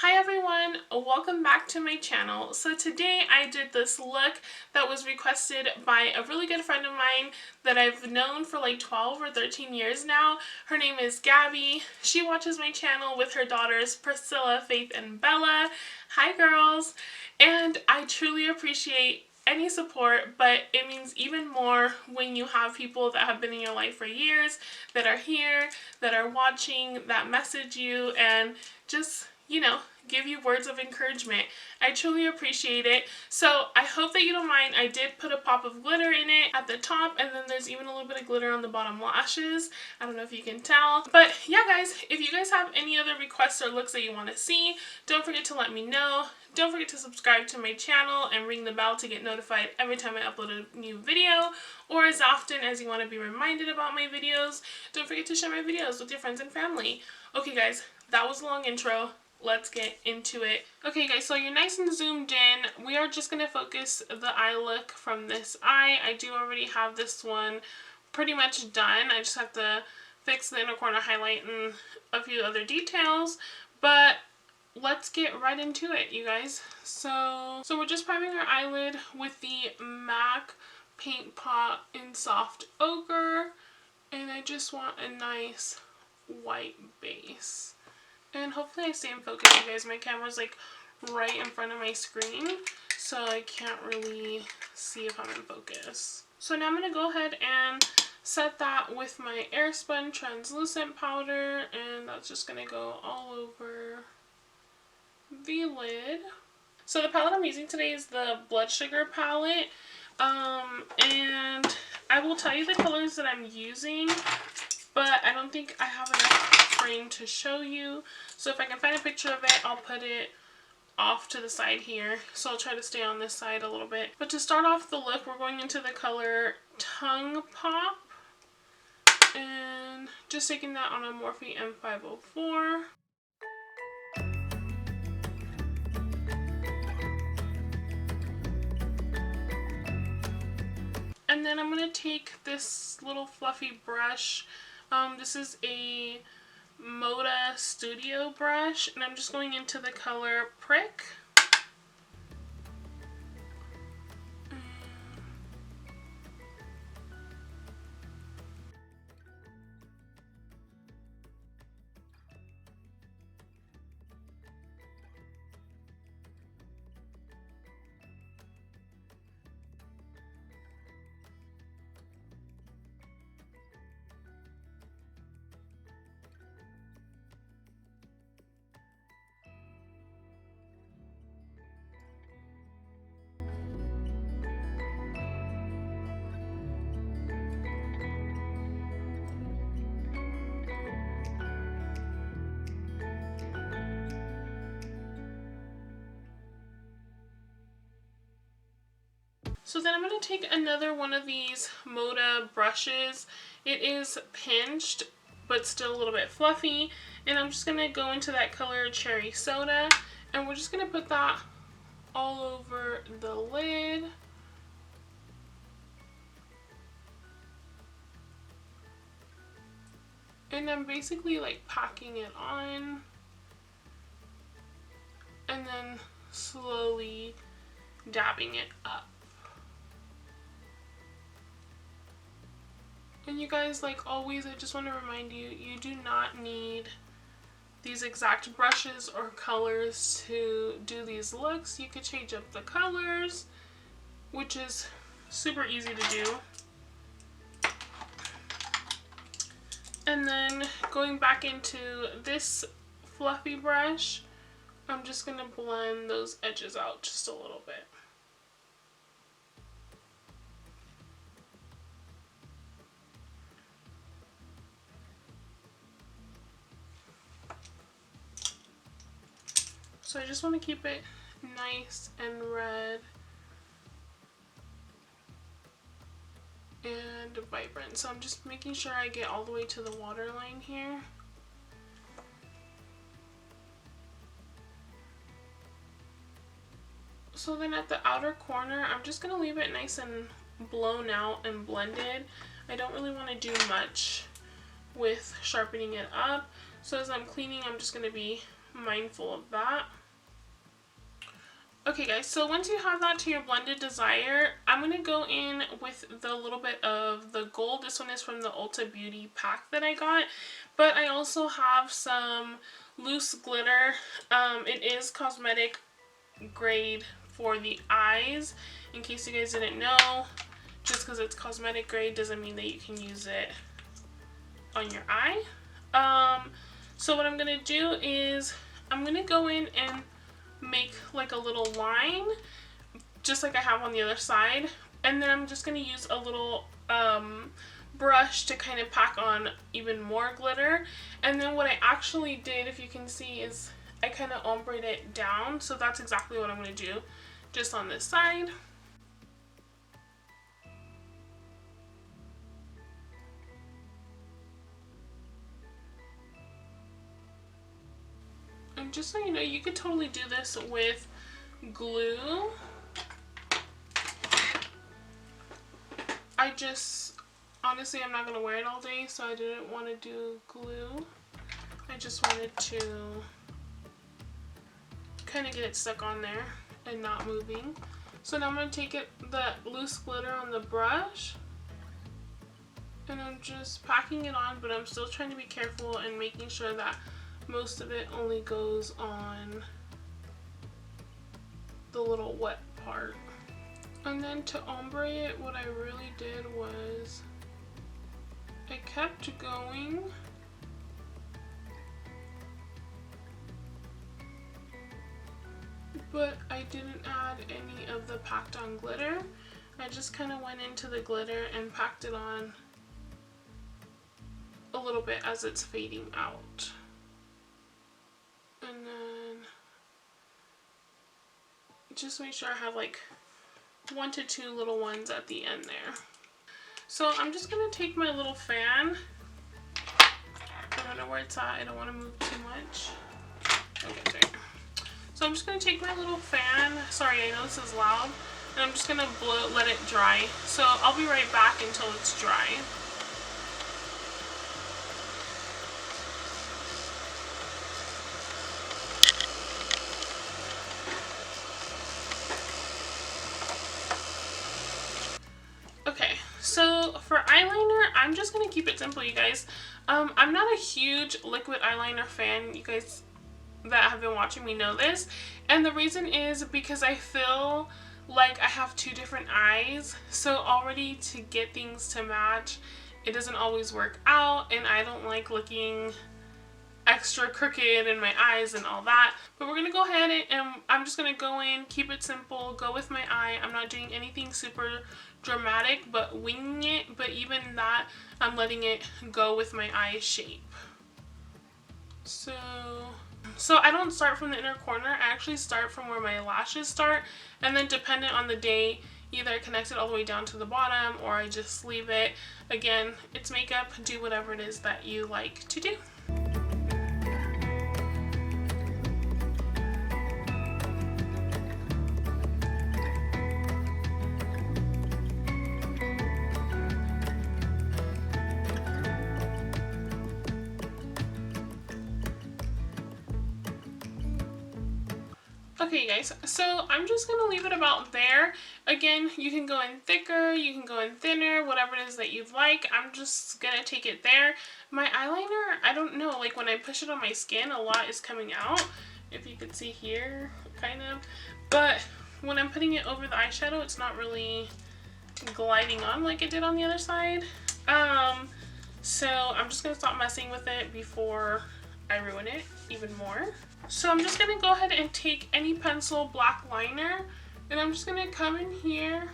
Hi everyone, welcome back to my channel. So today I did this look that was requested by a really good friend of mine that I've known for like 12 or 13 years now. Her name is Gabby. She watches my channel with her daughters Priscilla, Faith, and Bella. Hi girls! And I truly appreciate any support, but it means even more when you have people that have been in your life for years, that are here, that are watching, that message you, and just, give you words of encouragement. I truly appreciate it. So I hope that you don't mind. I did put a pop of glitter in it at the top, and then there's even a little bit of glitter on the bottom lashes. I don't know if you can tell. But yeah, guys, if you guys have any other requests or looks that you want to see, don't forget to let me know. Don't forget to subscribe to my channel and ring the bell to get notified every time I upload a new video, or as often as you want to be reminded about my videos. Don't forget to share my videos with your friends and family. Okay guys, that was a long intro. Let's get into it. Okay guys, so you're nice and zoomed in. We are just going to focus the eye look from this eye. I do already have this one pretty much done. I just have to fix the inner corner highlight and a few other details, but let's get right into it, you guys. So we're just priming our eyelid with the MAC Paint Pot in Soft Ochre, and I just want a nice white base. And hopefully I stay in focus, you guys. My camera's like right in front of my screen, so I can't really see if I'm in focus. So now I'm going to go ahead and set that with my Airspun translucent powder, and that's just going to go all over the lid. So the palette I'm using today is the Blood Sugar palette, and I will tell you the colors that I'm using, but I don't think I have enough frame to show you. So if I can find a picture of it, I'll put it off to the side here. So I'll try to stay on this side a little bit. But to start off the look, we're going into the color Tongue Pop. And just taking that on a Morphe M504. And then I'm going to take this little fluffy brush. This is a Moda Studio brush, and I'm just going into the color Prick. So then I'm going to take another one of these Moda brushes. It is pinched, but still a little bit fluffy. And I'm just going to go into that color Cherry Soda. And we're just going to put that all over the lid. And I'm basically like packing it on. And then slowly dabbing it up. And you guys, like always, I just want to remind you, you do not need these exact brushes or colors to do these looks. You could change up the colors, which is super easy to do. And then going back into this fluffy brush, I'm just going to blend those edges out just a little bit. So I just want to keep it nice and red and vibrant. So I'm just making sure I get all the way to the waterline here. So then at the outer corner, I'm just going to leave it nice and blown out and blended. I don't really want to do much with sharpening it up. So as I'm cleaning, I'm just going to be mindful of that. Okay guys, so once you have that to your blended desire, I'm going to go in with the little bit of the gold. This one is from the Ulta Beauty pack that I got, but I also have some loose glitter. It is cosmetic grade for the eyes, in case you guys didn't know. Just because it's cosmetic grade doesn't mean that you can use it on your eye. So what I'm going to do is I'm going to go in and make like a little line, just like I have on the other side, and then I'm just going to use a little brush to kind of pack on even more glitter. And then what I actually did, if you can see, is I kind of ombre it down, so that's exactly what I'm going to do just on this side. And just so you know, you could totally do this with glue. Honestly, I'm not going to wear it all day, so I didn't want to do glue. I just wanted to kind of get it stuck on there and not moving. So now I'm going to take the loose glitter on the brush, and I'm just packing it on, but I'm still trying to be careful and making sure that most of it only goes on the little wet part. And then to ombre it, what I really did was I kept going, but I didn't add any of the packed on glitter. I just kind of went into the glitter and packed it on a little bit as it's fading out. And then just make sure I have like 1 to 2 little ones at the end there. So I'm just going to take my little fan. I don't know where it's at. I don't want to move too much. Okay, there. So I'm just going to take my little fan. Sorry, I know this is loud. And I'm just going to let it dry. So I'll be right back until it's dry. So for eyeliner, I'm just going to keep it simple, you guys. I'm not a huge liquid eyeliner fan. You guys that have been watching me know this. And the reason is because I feel like I have 2 different eyes. So already to get things to match, it doesn't always work out. And I don't like looking extra crooked in my eyes and all that. But we're going to go ahead and I'm just going to go in, keep it simple, go with my eye. I'm not doing anything super dramatic, but winging it. But even that, I'm letting it go with my eye shape. So I don't start from the inner corner. I actually start from where my lashes start, and then dependent on the day, either I connect it all the way down to the bottom or I just leave it. Again, it's makeup. Do whatever it is that you like to do. Okay guys, so I'm just going to leave it about there. Again, you can go in thicker, you can go in thinner, whatever it is that you'd like. I'm just going to take it there. My eyeliner, I don't know, like when I push it on my skin, a lot is coming out. If you could see here, kind of. But when I'm putting it over the eyeshadow, it's not really gliding on like it did on the other side. So I'm just going to stop messing with it before I ruin it even more. So I'm just going to go ahead and take any pencil black liner, and I'm just going to come in here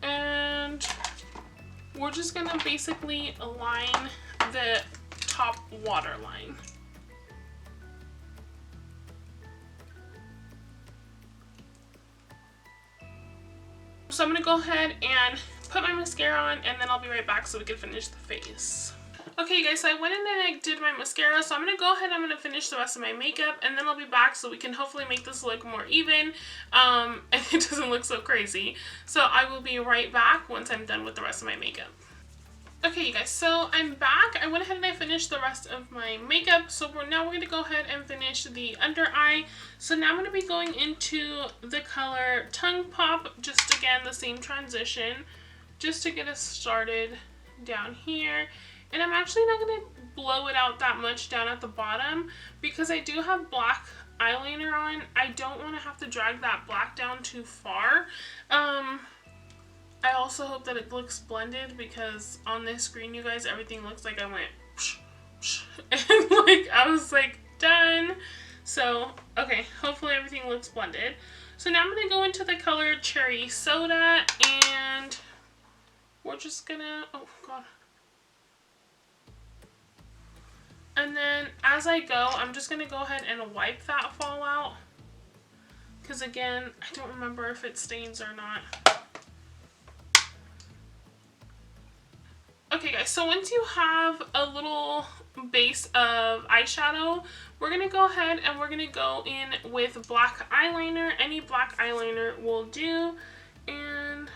and we're just going to basically align the top waterline. So I'm going to go ahead and put my mascara on, and then I'll be right back so we can finish the face. Okay guys, so I went in and I did my mascara, so I'm going to go ahead and I'm going to finish the rest of my makeup, and then I'll be back so we can hopefully make this look more even, and it doesn't look so crazy. So I will be right back once I'm done with the rest of my makeup. Okay, you guys, so I'm back. I went ahead and I finished the rest of my makeup. So now we're going to go ahead and finish the under eye. So now I'm going to be going into the color Tongue Pop. Just again, the same transition, just to get us started down here. And I'm actually not going to blow it out that much down at the bottom because I do have black eyeliner on. I don't want to have to drag that black down too far. I also hope that it looks blended because on this screen, you guys, everything looks like I went psh, psh, and like I was like done. So okay, hopefully everything looks blended. So now I'm gonna go into the color Cherry Soda, and we're just gonna, oh god. And then as I go, I'm just gonna go ahead and wipe that fallout because again, I don't remember if it stains or not. Okay guys, so once you have a little base of eyeshadow, we're going to go ahead and we're going to go in with black eyeliner. Any black eyeliner will do. And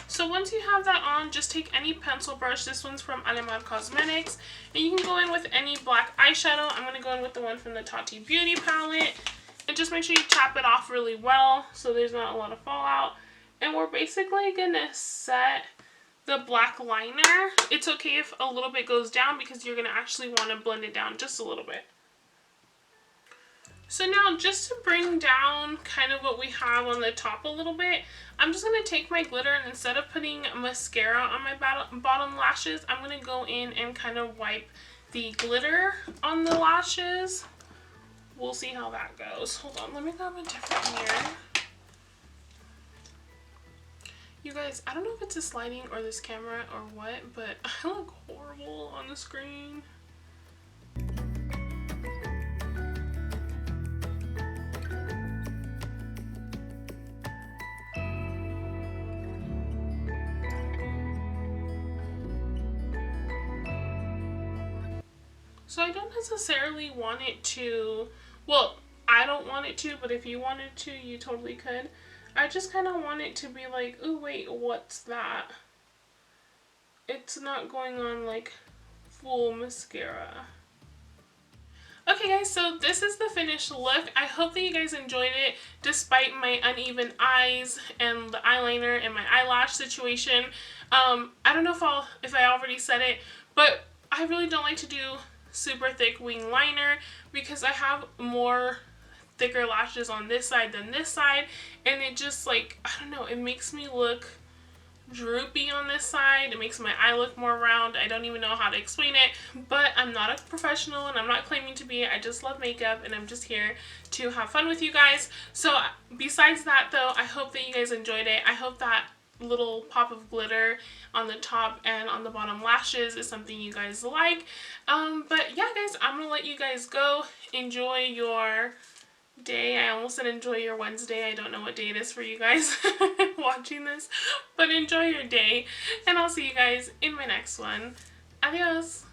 so once you have that on, just take any pencil brush. This one's from Amiga Cosmetics. And you can go in with any black eyeshadow. I'm going to go in with the one from the Tati Beauty palette. And just make sure you tap it off really well so there's not a lot of fallout. And we're basically going to set the black liner. It's okay if a little bit goes down because you're going to actually want to blend it down just a little bit. So now just to bring down kind of what we have on the top a little bit, I'm just going to take my glitter and instead of putting mascara on my bottom lashes, I'm going to go in and kind of wipe the glitter on the lashes. We'll see how that goes. Hold on, let me grab a different mirror. You guys, I don't know if it's this lighting or this camera or what, but I look horrible on the screen. So I don't necessarily want it to, well, I don't want it to, but if you wanted to, you totally could. I just kind of want it to be like, oh wait, what's that? It's not going on like full mascara. Okay guys, so this is the finished look. I hope that you guys enjoyed it despite my uneven eyes and the eyeliner and my eyelash situation. I don't know if I already said it, but I really don't like to do super thick wing liner because I have more thicker lashes on this side than this side, and it just like, I don't know, it makes me look droopy on this side. It makes my eye look more round. I don't even know how to explain it, but I'm not a professional and I'm not claiming to be. I just love makeup and I'm just here to have fun with you guys. So besides that though, I hope that you guys enjoyed it. I hope that little pop of glitter on the top and on the bottom lashes is something you guys like. But yeah guys, I'm gonna let you guys go. Enjoy your day. I almost said enjoy your Wednesday. I don't know what day it is for you guys watching this, but enjoy your day and I'll see you guys in my next one. Adios.